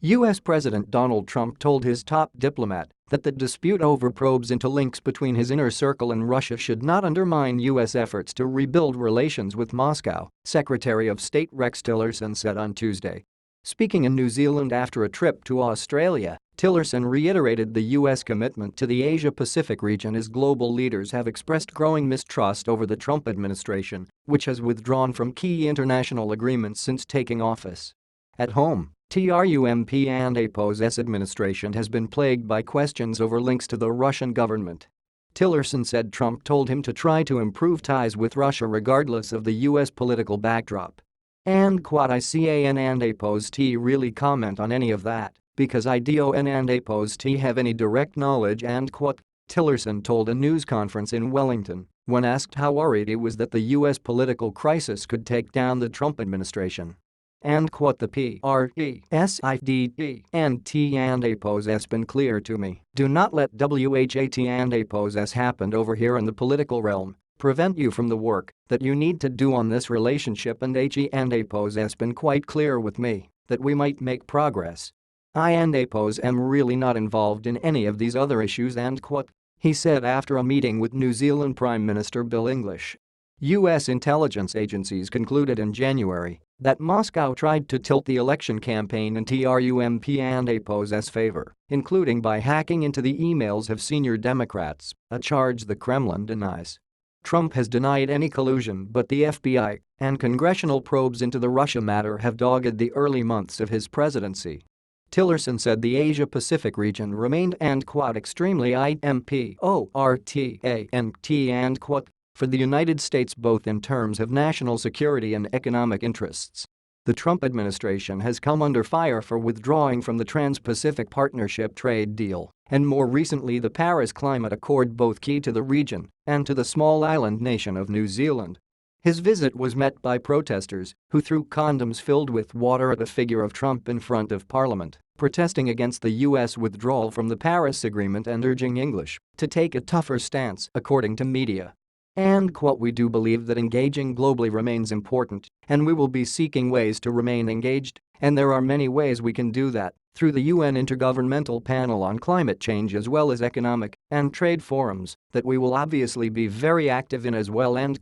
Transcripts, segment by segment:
U.S. President Donald Trump told his top diplomat that the dispute over probes into links between his inner circle and Russia should not undermine U.S. efforts to rebuild relations with Moscow, Secretary of State Rex Tillerson said on Tuesday. Speaking in New Zealand after a trip to Australia, Tillerson reiterated the U.S. commitment to the Asia-Pacific region as global leaders have expressed growing mistrust over the Trump administration, which has withdrawn from key international agreements since taking office. At home, Trump and APO's administration has been plagued by questions over links to the Russian government. Tillerson said Trump told him to try to improve ties with Russia regardless of the U.S. political backdrop. And ICAN and APO's really comment on any of that, because I don't and APO's have any direct knowledge and Tillerson told a news conference in Wellington when asked how worried he was that the U.S. political crisis could take down the Trump administration. And the PRESIDENT and APO's has been clear to me. Do not let WHAT and APO's has happened over here in the political realm prevent you from the work that you need to do on this relationship, and HE and APO's has been quite clear with me that we might make progress. I and APO's am really not involved in any of these other issues and he said after a meeting with New Zealand Prime Minister Bill English. U.S. intelligence agencies concluded in January that Moscow tried to tilt the election campaign in Trump and APO's favor, including by hacking into the emails of senior Democrats, a charge the Kremlin denies. Trump has denied any collusion, but the FBI and congressional probes into the Russia matter have dogged the early months of his presidency. Tillerson said the Asia-Pacific region remained extremely important and for the United States, both in terms of national security and economic interests. The Trump administration has come under fire for withdrawing from the Trans-Pacific Partnership trade deal and more recently the Paris Climate Accord, both key to the region and to the small island nation of New Zealand. His visit was met by protesters who threw condoms filled with water at the figure of Trump in front of Parliament, protesting against the U.S. withdrawal from the Paris Agreement and urging English to take a tougher stance, according to media. And we do believe that engaging globally remains important, and we will be seeking ways to remain engaged, and there are many ways we can do that, through the UN Intergovernmental Panel on Climate Change as well as economic and trade forums that we will obviously be very active in as well, end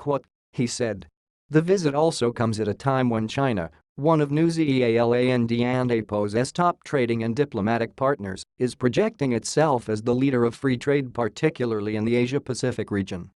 he said. The visit also comes at a time when China, one of New Zealand and APO's top trading and diplomatic partners, is projecting itself as the leader of free trade, particularly in the Asia-Pacific region.